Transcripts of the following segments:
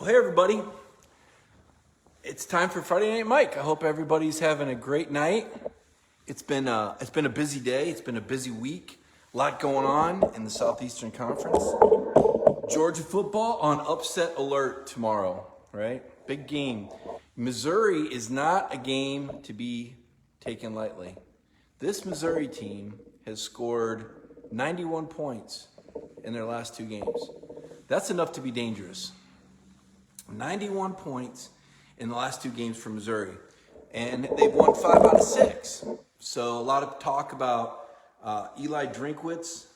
Well, hey everybody, it's time for Friday Night Mike. I hope everybody's having a great night. It's been a busy day. It's been a busy week. A lot going on in the Southeastern Conference. Georgia football on upset alert tomorrow, right? Big game. Missouri is not a game to be taken lightly. This Missouri team has scored 91 points in their last two games. That's enough to be dangerous. 91 points in the last two games for Missouri. And they've won 5 out of 6. So a lot of talk about Eli Drinkwitz.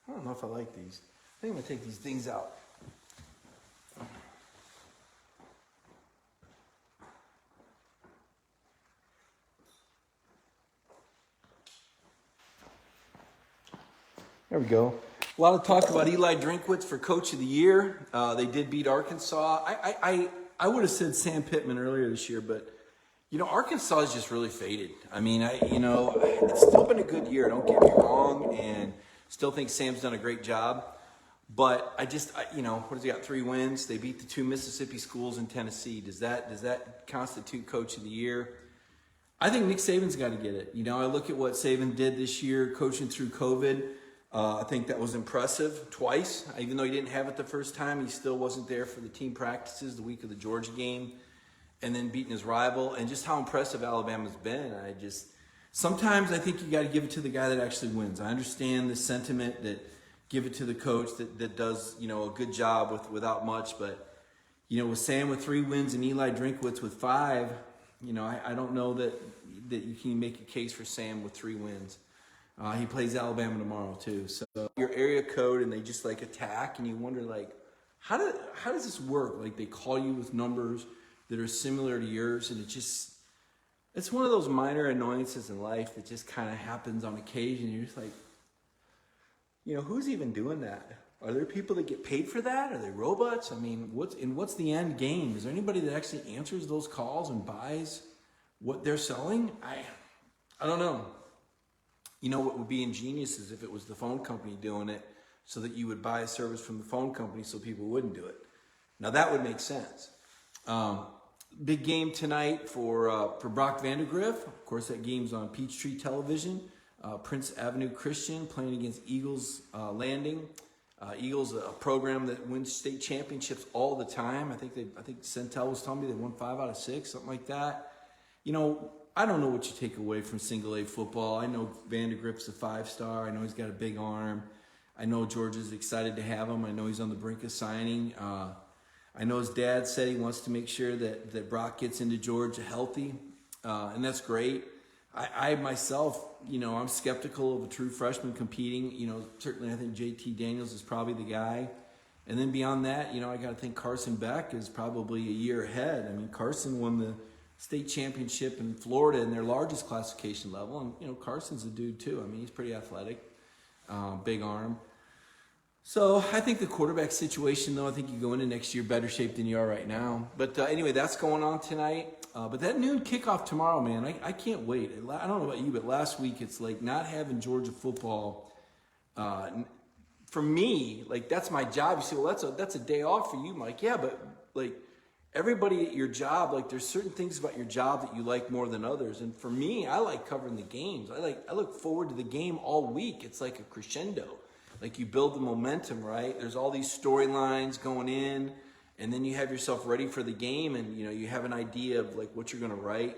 I don't know if I like these. I think I'm going to take these things out. There we go. A lot of talk about Eli Drinkwitz for Coach of the Year. They did beat Arkansas. I would have said Sam Pittman earlier this year, but Arkansas is just really faded. I mean, it's still been a good year. Don't get me wrong, and still think Sam's done a great job. But what has he got? 3 wins. They beat the 2 Mississippi schools in Tennessee. Does that constitute Coach of the Year? I think Nick Saban's got to get it. I look at what Saban did this year, coaching through COVID. I think that was impressive twice. Even though he didn't have it the first time, he still wasn't there for the team practices the week of the Georgia game, and then beating his rival, and just how impressive Alabama's been. Sometimes I think you got to give it to the guy that actually wins. I understand the sentiment that give it to the coach that does a good job without much, but with Sam with 3 wins and Eli Drinkwitz with 5, I don't know that you can make a case for Sam with 3 wins. He plays Alabama tomorrow too. So your area code and they just attack, and you wonder how does this work? They call you with numbers that are similar to yours, and it's one of those minor annoyances in life that just kind of happens on occasion. You're just who's even doing that? Are there people that get paid for that? Are they robots? I mean, what's the end game? Is there anybody that actually answers those calls and buys what they're selling? I don't know. What would be ingenious is if it was the phone company doing it so that you would buy a service from the phone company so people wouldn't do it. Now that would make sense. Big game tonight for Brock Vandergriff. Of course, that game's on Peachtree Television. Prince Avenue Christian playing against Eagles Landing. Eagles, a program that wins state championships all the time. I think Centel was telling me they won 5 out of 6, something like that. I don't know what you take away from single A football. I know Vandergrift's a 5-star. I know he's got a big arm. I know Georgia's excited to have him. I know he's on the brink of signing. I know his dad said he wants to make sure that Brock gets into Georgia healthy, and that's great. I myself, I'm skeptical of a true freshman competing. Certainly I think JT Daniels is probably the guy. And then beyond that, I got to think Carson Beck is probably a year ahead. I mean, Carson won the state championship in Florida in their largest classification level. And, Carson's a dude too. I mean, he's pretty athletic, big arm. So I think the quarterback situation, though, I think you go into next year better shape than you are right now. But anyway, that's going on tonight. But that noon kickoff tomorrow, man, I can't wait. I don't know about you, but last week it's not having Georgia football. For me, that's my job. You say, well, that's a day off for you, Mike. Yeah, but everybody at your job, there's certain things about your job that you like more than others. And for me, I like covering the games. I look forward to the game all week. It's like a crescendo. You build the momentum, right? There's all these storylines going in, and then you have yourself ready for the game, and you have an idea of what you're going to write.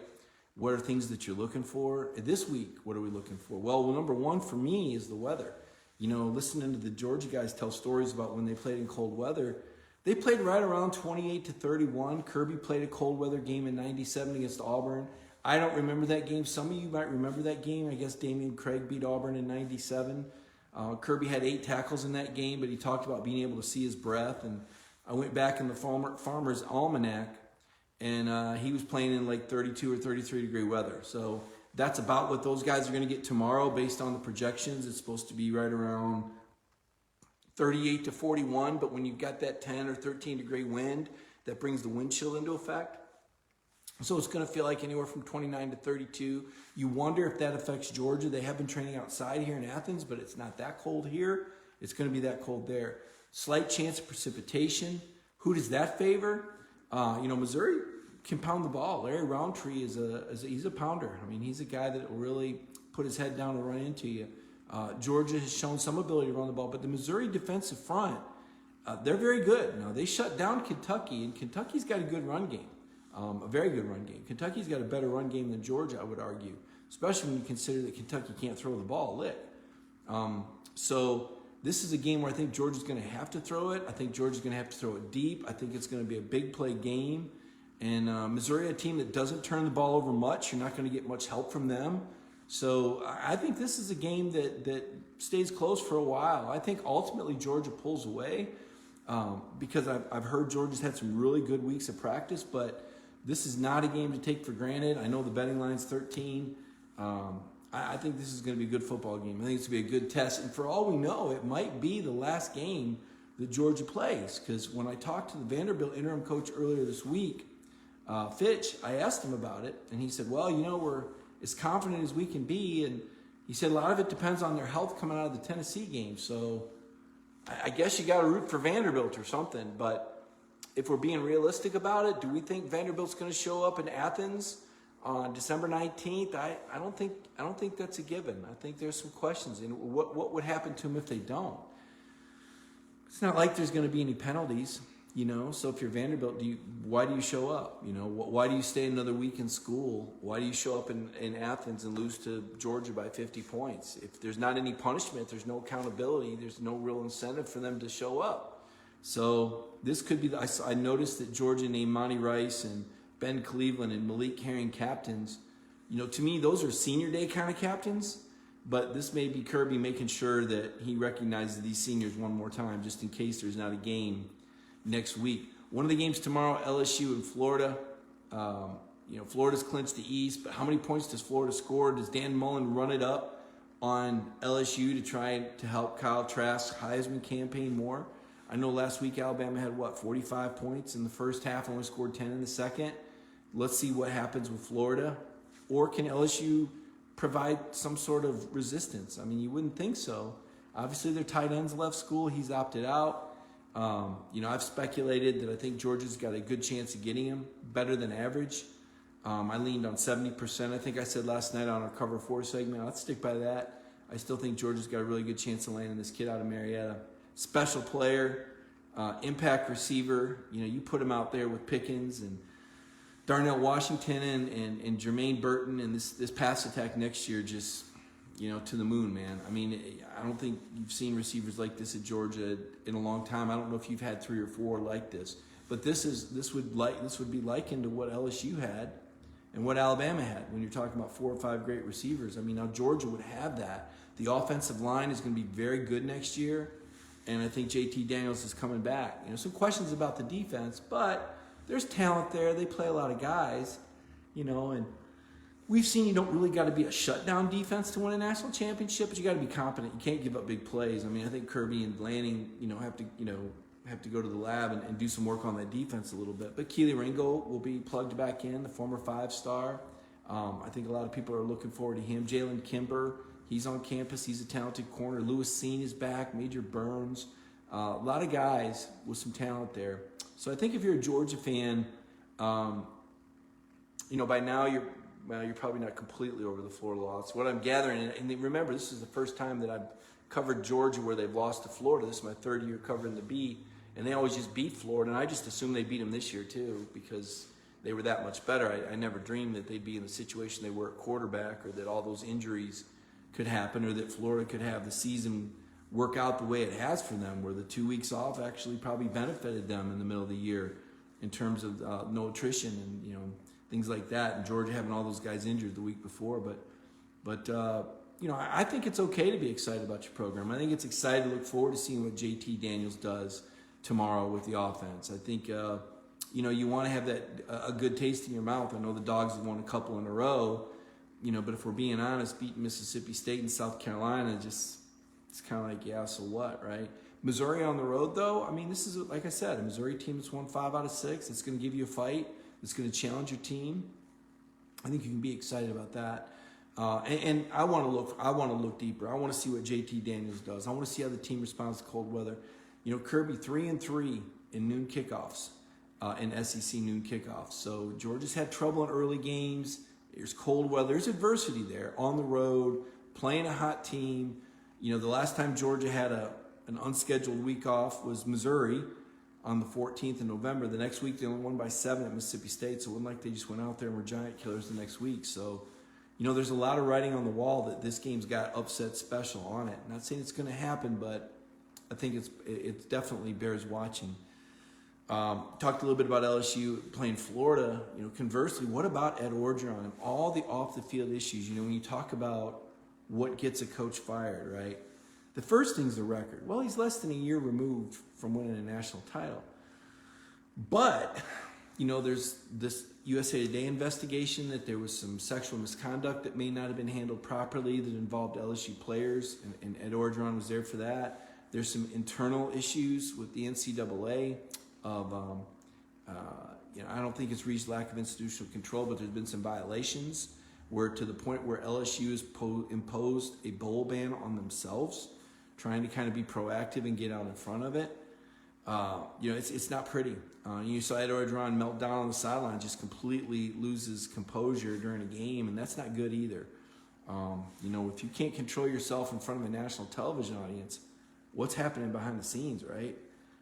What are things that you're looking for? This week, what are we looking for? Well, number one for me is the weather. Listening to the Georgia guys tell stories about when they played in cold weather. They played right around 28 to 31. Kirby played a cold weather game in 97 against Auburn. I don't remember that game. Some of you might remember that game. I guess Damian Craig beat Auburn in 97. Kirby had 8 tackles in that game, but he talked about being able to see his breath. And I went back in the Farmer's Almanac, and he was playing in 32 or 33 degree weather. So that's about what those guys are going to get tomorrow based on the projections. It's supposed to be right around 38 to 41, but when you've got that 10 or 13 degree wind, that brings the wind chill into effect. So it's going to feel like anywhere from 29 to 32. You wonder if that affects Georgia. They have been training outside here in Athens, but it's not that cold here. It's going to be that cold there. Slight chance of precipitation, Who does that favor? Missouri can pound the ball. Larry Roundtree he's a pounder. I mean, he's a guy that will really put his head down and run into you. Georgia has shown some ability to run the ball, but the Missouri defensive front, they're very good. Now, they shut down Kentucky, and Kentucky's got a good run game, a very good run game. Kentucky's got a better run game than Georgia, I would argue, especially when you consider that Kentucky can't throw the ball a lick. So this is a game where I think Georgia's going to have to throw it. I think Georgia's going to have to throw it deep. I think it's going to be a big play game. And Missouri, a team that doesn't turn the ball over much, you're not going to get much help from them. So I think this is a game that stays close for a while. I think ultimately Georgia pulls away because I've heard Georgia's had some really good weeks of practice, but this is not a game to take for granted. I know the betting line's 13. I think this is going to be a good football game. I think it's going to be a good test. And for all we know, it might be the last game that Georgia plays. Because when I talked to the Vanderbilt interim coach earlier this week, Fitch, I asked him about it. And he said, well, we're as confident as we can be. And he said a lot of it depends on their health coming out of the Tennessee game. So I guess you got to root for Vanderbilt or something. But if we're being realistic about it, do we think Vanderbilt's going to show up in Athens on December 19th? I don't think that's a given. I think there's some questions. And what would happen to them if they don't? It's not like there's going to be any penalties, So if you're Vanderbilt, why do you show up? Why do you stay another week in school? Why do you show up in Athens and lose to Georgia by 50 points? If there's not any punishment, there's no accountability, there's no real incentive for them to show up. So this could be, I noticed that Georgia named Monty Rice and Ben Cleveland and Malik Herring captains. To me, those are senior day kind of captains, but this may be Kirby making sure that he recognizes these seniors one more time, just in case there's not a game next week. One of the games tomorrow, LSU and Florida. Florida's clinched the East, but how many points does Florida score? Does Dan Mullen run it up on LSU to try to help Kyle Trask's Heisman campaign more? I know last week Alabama had, 45 points in the first half, only scored 10 in the second. Let's see what happens with Florida. Or can LSU provide some sort of resistance? I mean, you wouldn't think so. Obviously, their tight end's left school. He's opted out. I've speculated that I think Georgia's got a good chance of getting him, better than average. I leaned on 70%. I think I said last night on our Cover 4 segment. I'll stick by that. I still think Georgia's got a really good chance of landing this kid out of Marietta. Special player, impact receiver. You put him out there with Pickens and Darnell Washington and Jermaine Burton, and this pass attack next year just, to the moon, man. I mean, I don't think you've seen receivers like this at Georgia in a long time. I don't know if you've had 3 or 4 like this, but this would be likened to what LSU had and what Alabama had when you're talking about 4 or 5 great receivers. I mean, now Georgia would have that. The offensive line is going to be very good next year, and I think JT Daniels is coming back. Some questions about the defense, but there's talent there. They play a lot of guys, and we've seen you don't really got to be a shutdown defense to win a national championship, but you got to be competent. You can't give up big plays. I mean, I think Kirby and Lanning, have to go to the lab and do some work on that defense a little bit. But Keely Ringo will be plugged back in, the former 5-star. I think a lot of people are looking forward to him. Jalen Kimber, he's on campus. He's a talented corner. Lewis Seen is back. Major Burns. A lot of guys with some talent there. So I think if you're a Georgia fan, by now you're probably not completely over the Florida loss. What I'm gathering, and remember, this is the first time that I've covered Georgia where they've lost to Florida. This is my 3rd year covering the beat, and they always just beat Florida, and I just assumed they beat them this year too because they were that much better. I never dreamed that they'd be in the situation they were at quarterback, or that all those injuries could happen, or that Florida could have the season work out the way it has for them, where the 2 weeks off actually probably benefited them in the middle of the year in terms of no attrition and things like that, and Georgia having all those guys injured the week before. But I think it's okay to be excited about your program. I think it's exciting to look forward to seeing what JT Daniels does tomorrow with the offense. I think you want to have that a good taste in your mouth. I know the Dogs have won a couple in a row, but if we're being honest, beating Mississippi State and South Carolina it's kind of like, yeah, so what, right? Missouri on the road, though, I mean, this is, like I said, a Missouri team that's won 5 out of 6. It's going to give you a fight. It's going to challenge your team. I think you can be excited about that. And I want to look deeper. I want to see what JT Daniels does. I want to see how the team responds to cold weather. Kirby 3-3 noon kickoffs, and SEC noon kickoffs. So Georgia's had trouble in early games. There's cold weather. There's adversity there on the road, playing a hot team. You know, the last time Georgia had an unscheduled week off was Missouri on the 14th of November. The next week, they only won by 7 at Mississippi State, so it wasn't like they just went out there and were giant killers the next week. So, you know, there's a lot of writing on the wall that this game's got upset special on it. Not saying it's going to happen, but I think it definitely bears watching. Talked a little bit about LSU playing Florida. You know, conversely, what about Ed Orgeron and all the off-the-field issues? You know, when you talk about what gets a coach fired, right? The first thing's the record. Well, he's less than a year removed from winning a national title. But, you know, there's this USA Today investigation that there was some sexual misconduct that may not have been handled properly that involved LSU players, and Ed Orgeron was there for that. There's some internal issues with the NCAA of, you know, I don't think it's reached lack of institutional control, but there's been some violations where to the point where LSU has imposed a bowl ban on themselves, trying to kind of be proactive and get out in front of it. You know, it's not pretty. You saw Ed Orgeron melt down on the sideline, just completely loses composure during a game, and that's not good either. You know, if you can't control yourself in front of a national television audience, what's happening behind the scenes, right?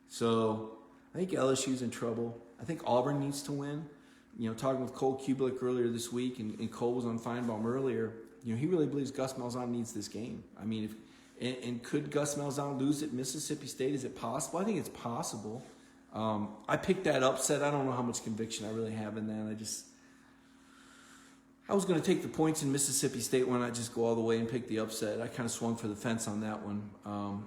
So I think LSU's in trouble. I think Auburn needs to win. You know, talking with Cole Kubelik earlier this week, and Cole was on Feinbaum earlier, you know, he really believes Gus Malzahn needs this game. I mean, and could Gus Malzahn lose at Mississippi State? Is it possible? I think it's possible. I picked that upset. I don't know how much conviction I really have in that. I was going to take the points in Mississippi State. Why not just go all the way and pick the upset? I kind of swung for the fence on that one.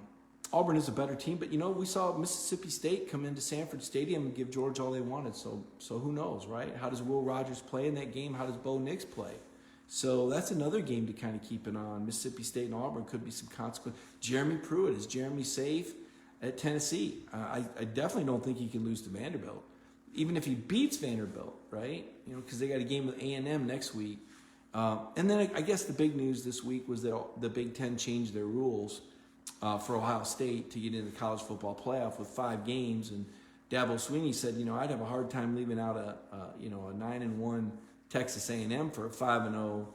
Auburn is a better team, but, you know, we saw Mississippi State come into Sanford Stadium and give Georgia all they wanted. So who knows, right? How does Will Rogers play in that game? How does Bo Nix play? So that's another game to kind of keep an eye on. Mississippi State and Auburn could be some consequence. Jeremy Pruitt, is Jeremy safe at Tennessee? I definitely don't think he can lose to Vanderbilt, even if he beats Vanderbilt, right? You know, because they got a game with A&M next week. And then I guess the big news this week was that the Big Ten changed their rules for Ohio State to get into the college football playoff with 5 games. And Dabo Swinney said, you know, I'd have a hard time leaving out a 9-1 Texas A&M for a 5-0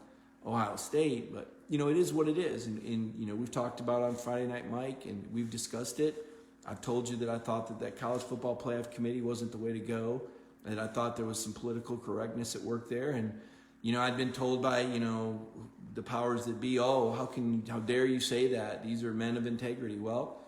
Ohio State. But, you know, it is what it is. And you know, we've talked about it on Friday Night Mike, and we've discussed it. I've told you that I thought that college football playoff committee wasn't the way to go, and I thought there was some political correctness at work there. And, you know, I'd been told by, you know, the powers that be, how dare you say that? These are men of integrity. Well,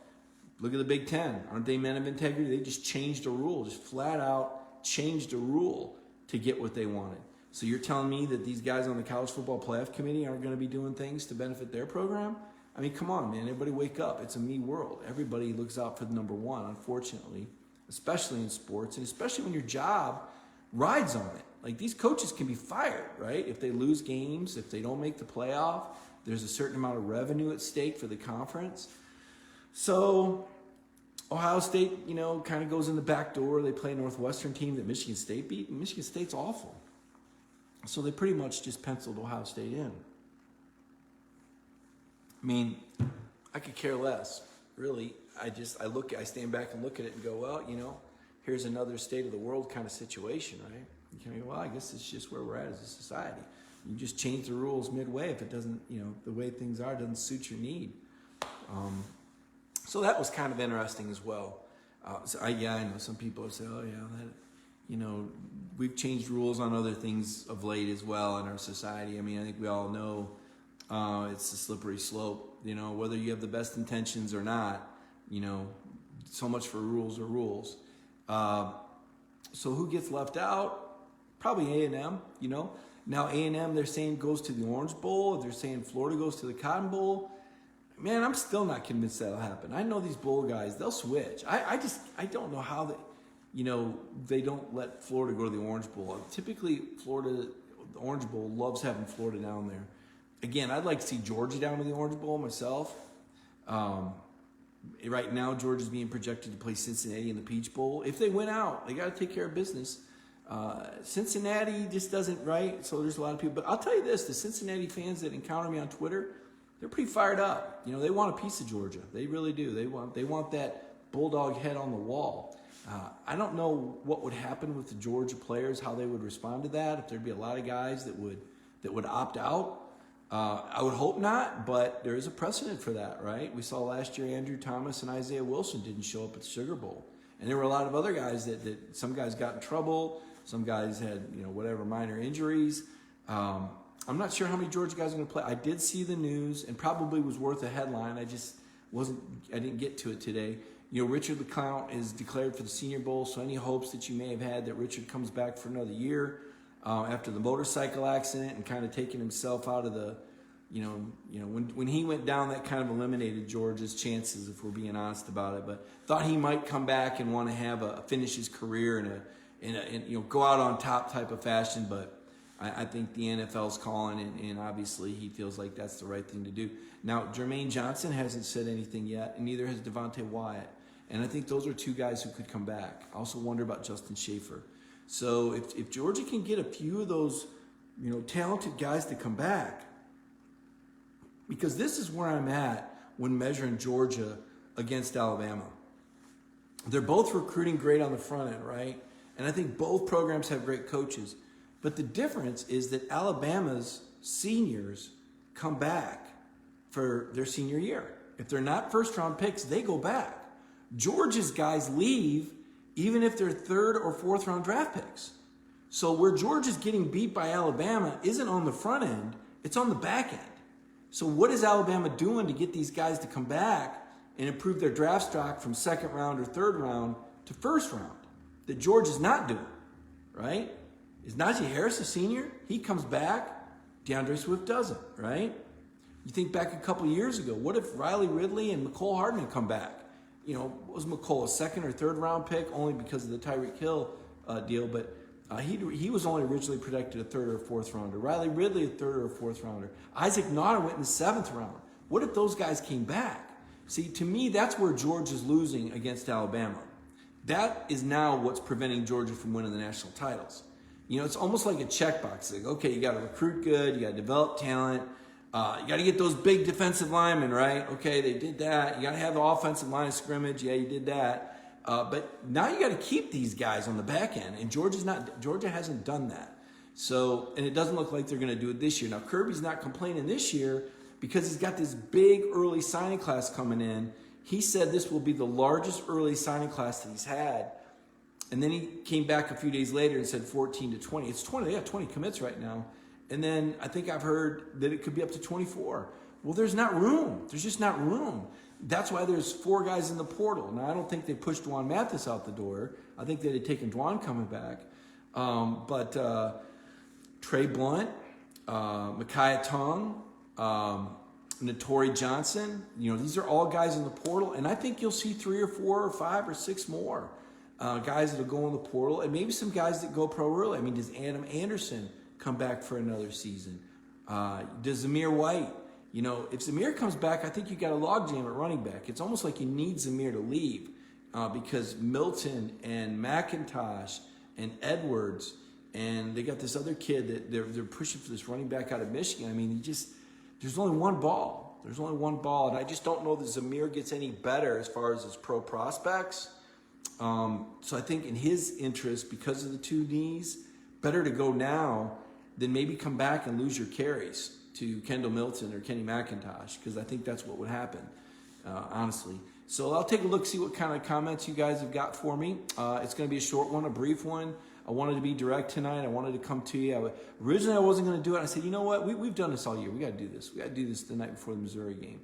look at the Big Ten. Aren't they men of integrity? They just changed a rule, just flat out changed a rule to get what they wanted. So you're telling me that these guys on the college football playoff committee aren't going to be doing things to benefit their program? I mean, come on, man. Everybody wake up. It's a me world. Everybody looks out for the number one, unfortunately, especially in sports, and especially when your job rides on it. Like, these coaches can be fired, right? If they lose games, if they don't make the playoff, there's a certain amount of revenue at stake for the conference. So Ohio State, you know, kind of goes in the back door. They play a Northwestern team that Michigan State beat, and Michigan State's awful. So they pretty much just penciled Ohio State in. I mean, I could care less, really. I stand back and look at it and go, well, you know, here's another state of the world kind of situation, right? You can go, well, I guess it's just where we're at as a society. You just change the rules midway if it doesn't, you know, the way things are doesn't suit your need. So that was kind of interesting as well. I know some people would say, oh yeah, that, you know, we've changed rules on other things of late as well in our society. I mean, I think we all know it's a slippery slope. You know, whether you have the best intentions or not, you know, so much for rules are rules. So who gets left out? Probably A&M, you know. Now A&M, they're saying goes to the Orange Bowl. They're saying Florida goes to the Cotton Bowl. Man, I'm still not convinced that'll happen. I know these bowl guys, they'll switch. I don't know how they don't let Florida go to the Orange Bowl. Typically, Florida, the Orange Bowl loves having Florida down there. Again, I'd like to see Georgia down to the Orange Bowl myself. Right now, Georgia's being projected to play Cincinnati in the Peach Bowl. If they win out, they got to take care of business. Cincinnati just doesn't, right? So there's a lot of people. But I'll tell you this, the Cincinnati fans that encounter me on Twitter, they're pretty fired up. You know, they want a piece of Georgia. They really do. They want that bulldog head on the wall. I don't know what would happen with the Georgia players, how they would respond to that. If there'd be a lot of guys that would opt out. I would hope not, but there is a precedent for that, right? We saw last year Andrew Thomas and Isaiah Wilson didn't show up at the Sugar Bowl. And there were a lot of other guys that some guys got in trouble. Some guys had, whatever, minor injuries. I'm not sure how many Georgia guys are going to play. I did see the news and probably was worth a headline. I didn't get to it today. Richard LeCounte is declared for the Senior Bowl, so any hopes that you may have had that Richard comes back for another year after the motorcycle accident and kind of taking himself out of the, when he went down, that kind of eliminated Georgia's chances, if we're being honest about it. But thought he might come back and want to have finish his career in a go out on top type of fashion. But I think the NFL's calling, and obviously he feels like that's the right thing to do. Now, Jermaine Johnson hasn't said anything yet, and neither has Devontae Wyatt. And I think those are two guys who could come back. I also wonder about Justin Schaefer. So if Georgia can get a few of those, talented guys to come back, because this is where I'm at when measuring Georgia against Alabama. They're both recruiting great on the front end, right? And I think both programs have great coaches. But the difference is that Alabama's seniors come back for their senior year. If they're not first-round picks, they go back. Georgia's guys leave even if they're third or fourth-round draft picks. So where Georgia's getting beat by Alabama isn't on the front end, it's on the back end. So what is Alabama doing to get these guys to come back and improve their draft stock from second round or third round to first round that Georgia's not doing, right? Is Najee Harris a senior? He comes back. DeAndre Swift doesn't, right? You think back a couple years ago, what if Riley Ridley and Mecole Hardman come back? What was Mecole, a second or third round pick only because of the Tyreek Hill deal, but he was only originally projected a third or fourth rounder. Riley Ridley, a third or fourth rounder. Isaac Nauta went in the seventh round. What if those guys came back? See, to me, that's where Georgia's losing against Alabama. That is now what's preventing Georgia from winning the national titles. It's almost like a checkbox. Like, okay, you got to recruit good, you got to develop talent, you got to get those big defensive linemen, right? Okay, they did that. You got to have the offensive line of scrimmage. Yeah, you did that. But now you got to keep these guys on the back end, and Georgia hasn't done that. So, and it doesn't look like they're going to do it this year. Now, Kirby's not complaining this year because he's got this big early signing class coming in. He said this will be the largest early signing class that he's had. And then he came back a few days later and said 14 to 20. It's 20. They have 20 commits right now. And then I think I've heard that it could be up to 24. Well, there's not room. There's just not room. That's why there's 4 guys in the portal. Now, I don't think they pushed Dwan Mathis out the door. I think they'd have taken Dwan coming back. But Trey Blunt, Micaiah Tong, Notori Johnson, these are all guys in the portal. And I think you'll see 3 or 4 or 5 or 6 more guys that will go in the portal. And maybe some guys that go pro early. I mean, does Adam Anderson come back for another season? Does Zamir White? If Zamir comes back, I think you got a logjam at running back. It's almost like you need Zamir to leave because Milton and McIntosh and Edwards, and they got this other kid that they're pushing for this running back out of Michigan. I mean, there's only one ball. There's only one ball, and I just don't know that Zamir gets any better as far as his pro prospects. So I think in his interest, because of the 2 knees, better to go now than maybe come back and lose your carries to Kendall Milton or Kenny McIntosh, because I think that's what would happen, honestly. So I'll take a look, see what kind of comments you guys have got for me. It's going to be a short one, a brief one. I wanted to be direct tonight. I wanted to come to you. Originally, I wasn't going to do it. I said, you know what? We've done this all year. We got to do this. We got to do this the night before the Missouri game.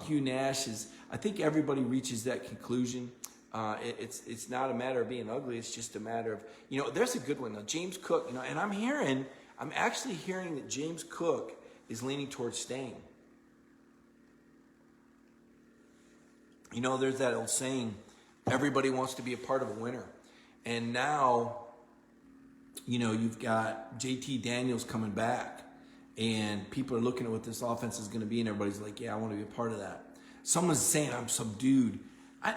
Hugh Nash I think everybody reaches that conclusion. It's not a matter of being ugly. It's just a matter of, there's a good one though. James Cook, and I'm actually hearing that James Cook is leaning towards staying. There's that old saying, everybody wants to be a part of a winner. And now, you've got JT Daniels coming back and people are looking at what this offense is going to be and everybody's like, yeah, I want to be a part of that. Someone's saying I'm subdued.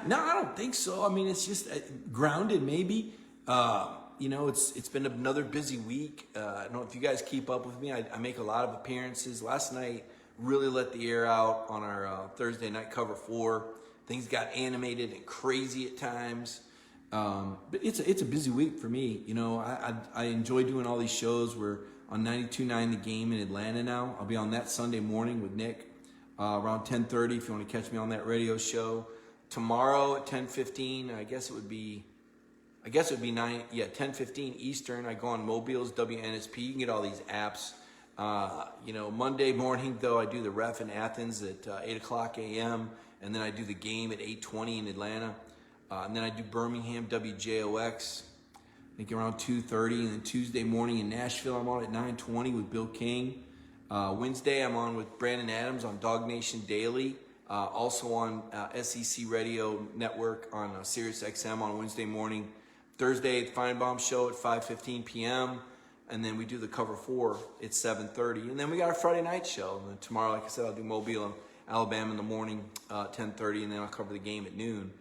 No, I don't think so. I mean, it's just grounded maybe. It's been another busy week. I don't know if you guys keep up with me. I make a lot of appearances. Last night really let the air out on our Thursday night cover 4. Things got animated and crazy at times. But it's a busy week for me. You know, I enjoy doing all these shows. We're on 92.9 The Game in Atlanta now. I'll be on that Sunday morning with Nick around 10:30 if you want to catch me on that radio show. Tomorrow at 10:15, I guess it would be 10:15 Eastern. I go on Mobile's WNSP. You can get all these apps. You know, Monday morning, though, I do the Ref in Athens at 8 o'clock a.m., and then I do the Game at 8:20 in Atlanta. And then I do Birmingham, WJOX, I think around 2:30. And then Tuesday morning in Nashville, I'm on at 9:20 with Bill King. Wednesday, I'm on with Brandon Adams on Dog Nation Daily. Also on SEC Radio Network on Sirius XM on Wednesday morning. Thursday, the Feinbaum Show at 5:15 p.m. And then we do the Cover 4 at 7:30. And then we got our Friday night show. And then tomorrow, like I said, I'll do Mobile and Alabama in the morning, 10:30. And then I'll cover the Game at noon.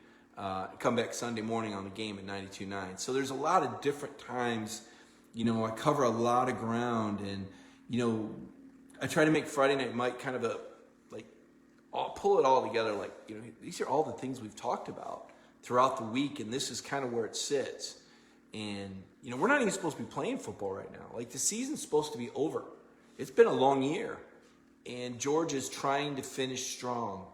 Come back Sunday morning on the Game at 92.9. So there's a lot of different times. You know, I cover a lot of ground. And, you know, I try to make Friday Night Mike kind of I'll pull it all together. Like, you know, these are all the things we've talked about throughout the week, and this is kind of where it sits. And, you know, we're not even supposed to be playing football right now. Like, the season's supposed to be over. It's been a long year, and Georgia's trying to finish strong.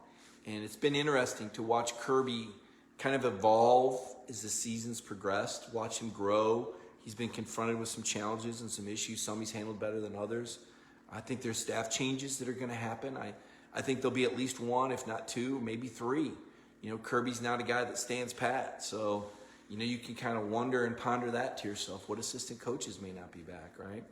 And it's been interesting to watch Kirby kind of evolve as the season's progressed, watch him grow. He's been confronted with some challenges and some issues. Some he's handled better than others. I think there's staff changes that are going to happen. I think there'll be at least one, if not two, maybe three. You know, Kirby's not a guy that stands pat. So, you know, you can kind of wonder and ponder that to yourself. What assistant coaches may not be back, right?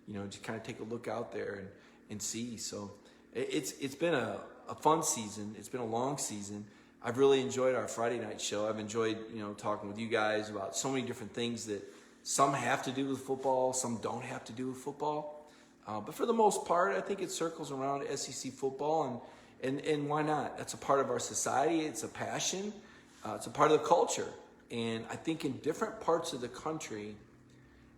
You know, just kind of take a look out there and see. So it's been a fun season. It's been a long season. I've really enjoyed our Friday night show. I've enjoyed, you know, talking with you guys about so many different things that some have to do with football, some don't have to do with football. But for the most part, I think it circles around SEC football, and why not? That's a part of our society. It's a passion. It's a part of the culture. And I think in different parts of the country,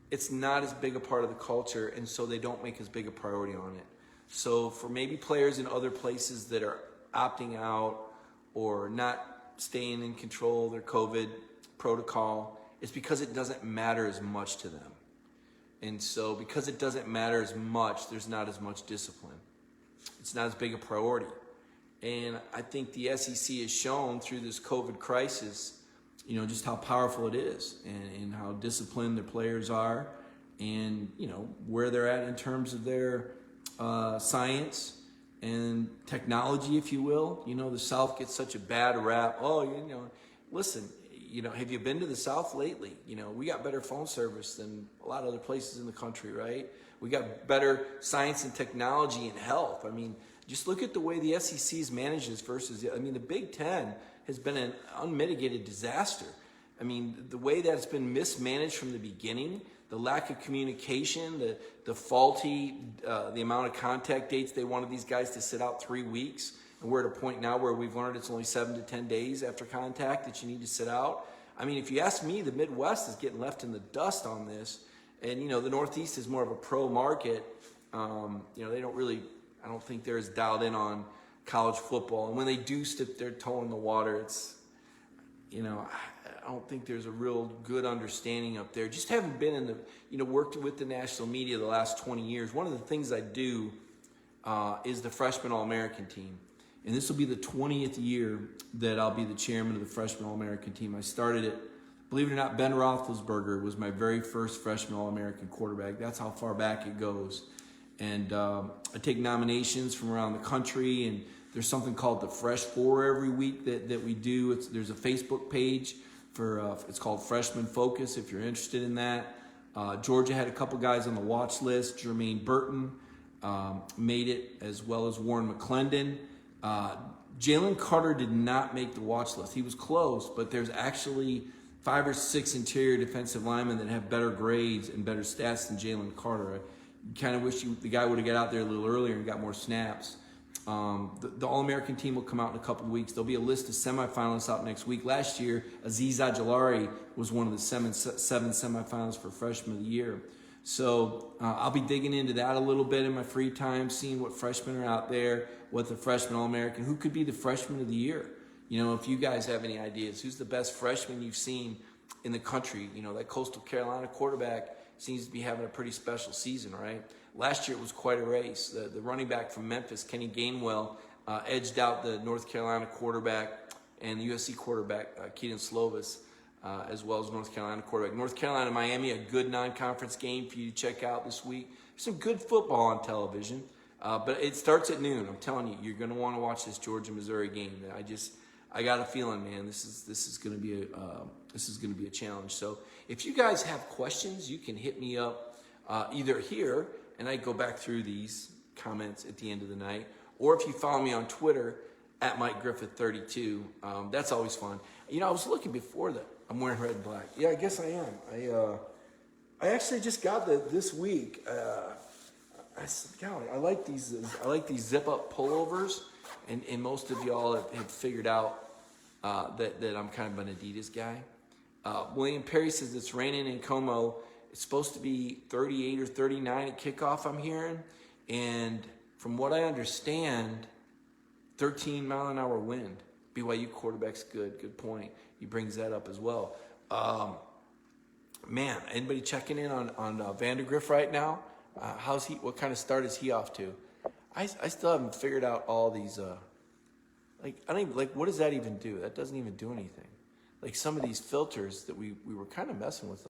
it's not as big a part of the culture, and so they don't make as big a priority on it. So for maybe players in other places that are opting out or not staying in control of their COVID protocol, it's because it doesn't matter as much to them. And so because it doesn't matter as much, there's not as much discipline. It's not as big a priority. And I think the SEC has shown through this COVID crisis, you know, just how powerful it is and how disciplined their players are and, you know, where they're at in terms of their science and technology, if you will. You know, the South gets such a bad rap. Oh, you know, listen, you know, have you been to the South lately? You know, we got better phone service than a lot of other places in the country, right? We got better science and technology and health. I mean, just look at the way the SEC manages versus, I mean, the Big Ten has been an unmitigated disaster. I mean, the way that it's been mismanaged from the beginning, the lack of communication, the faulty, the amount of contact dates they wanted these guys to sit out 3 weeks. And we're at a point now where we've learned it's only 7 to 10 days after contact that you need to sit out. I mean, if you ask me, the Midwest is getting left in the dust on this. And, you know, the Northeast is more of a pro market. You know, they don't really, I don't think they're as dialed in on college football. And when they do stick their toe in the water, it's, you know, I don't think there's a real good understanding up there. Just haven't been in the, you know, worked with the national media the last 20 years. One of the things I do is the Freshman All-American team. And this will be the 20th year that I'll be the chairman of the Freshman All-American team. I started it, believe it or not, Ben Roethlisberger was my very first Freshman All-American quarterback. That's how far back it goes. And I take nominations from around the country, and there's something called the Fresh Four every week that we do. There's a Facebook page for, it's called Freshman Focus if you're interested in that. Georgia had a couple guys on the watch list. Jermaine Burton made it, as well as Warren McClendon. Jalen Carter did not make the watch list. He was close, but there's actually 5 or 6 interior defensive linemen that have better grades and better stats than Jalen Carter. I kind of wish the guy would have got out there a little earlier and got more snaps. The All-American team will come out in a couple of weeks. There'll be a list of semifinalists out next week. Last year, Azeez Ojulari was one of the 7 semifinalists for Freshman of the Year. So I'll be digging into that a little bit in my free time, seeing what freshmen are out there, what the Freshman All-American, who could be the Freshman of the Year. You know, if you guys have any ideas, who's the best freshman you've seen in the country. You know, that Coastal Carolina quarterback seems to be having a pretty special season, right? Last year it was quite a race. The running back from Memphis, Kenny Gainwell, edged out the North Carolina quarterback and the USC quarterback, Keaton Slovis, as well as North Carolina quarterback. North Carolina, Miami, a good non-conference game for you to check out this week. There's some good football on television, but it starts at noon. I'm telling you, you're going to want to watch this Georgia-Missouri game. I got a feeling, man, this is going to be a challenge. So if you guys have questions, you can hit me up either here, and I go back through these comments at the end of the night, or if you follow me on Twitter at Mike Griffith 32, that's always fun. You know, I was looking before that. I'm wearing red and black. Yeah, I guess I am. I actually just got this week. I like these. I like these zip up pullovers, and most of y'all have figured out that I'm kind of an Adidas guy. William Perry says it's raining in Como. It's supposed to be 38 or 39 at kickoff, I'm hearing. And from what I understand, 13-mile-an-hour wind. BYU quarterback's good. Good point. He brings that up as well. Man, anybody checking in on Vanderbilt right now? How's he? What kind of start is he off to? I still haven't figured out all these. I don't even, what does that even do? That doesn't even do anything. Like some of these filters that we were kind of messing with.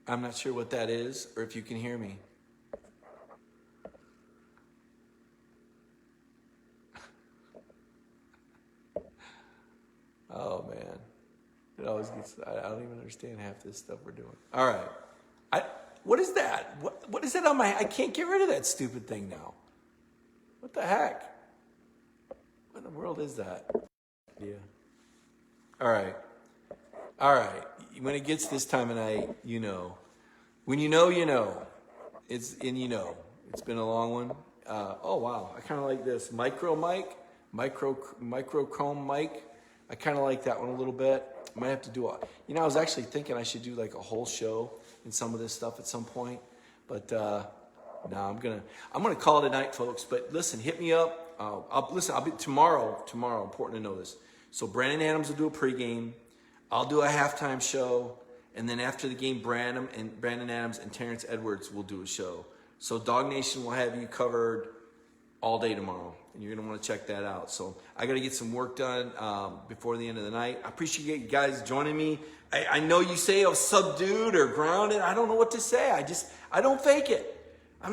I'm not sure what that is, or if you can hear me. Oh man, it always gets. I don't even understand half this stuff we're doing. All right, what is that? What is that on my? I can't get rid of that stupid thing now. What the heck? What in the world is that? Yeah. All right. When it gets this time of night, you know. When you know, you know. It's been a long one. Oh wow, I kind of like this microchrome mic. I kind of like that one a little bit. I might have to do I was actually thinking I should do like a whole show in some of this stuff at some point, but no, I'm gonna call it a night, folks. But listen, hit me up. I'll be tomorrow. Important to know this. So Brandon Adams will do a pregame. I'll do a halftime show, and then after the game, Brandon Adams and Terrence Edwards will do a show. So Dog Nation will have you covered all day tomorrow, and you're gonna want to check that out. So I got to get some work done before the end of the night. I appreciate you guys joining me. I know you say I'm subdued or grounded. I don't know what to say. I don't fake it. I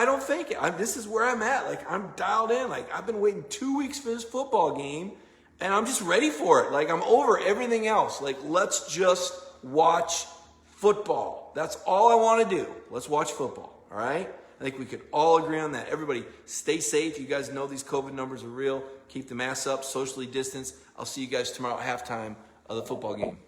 don't fake it. This is where I'm at. Like, I'm dialed in. Like, I've been waiting 2 weeks for this football game, and I'm just ready for it. Like, I'm over everything else. Like, let's just watch football. That's all I want to do. Let's watch football, all right? I think we could all agree on that. Everybody, stay safe. You guys know these COVID numbers are real. Keep the masks up, socially distance. I'll see you guys tomorrow at halftime of the football game.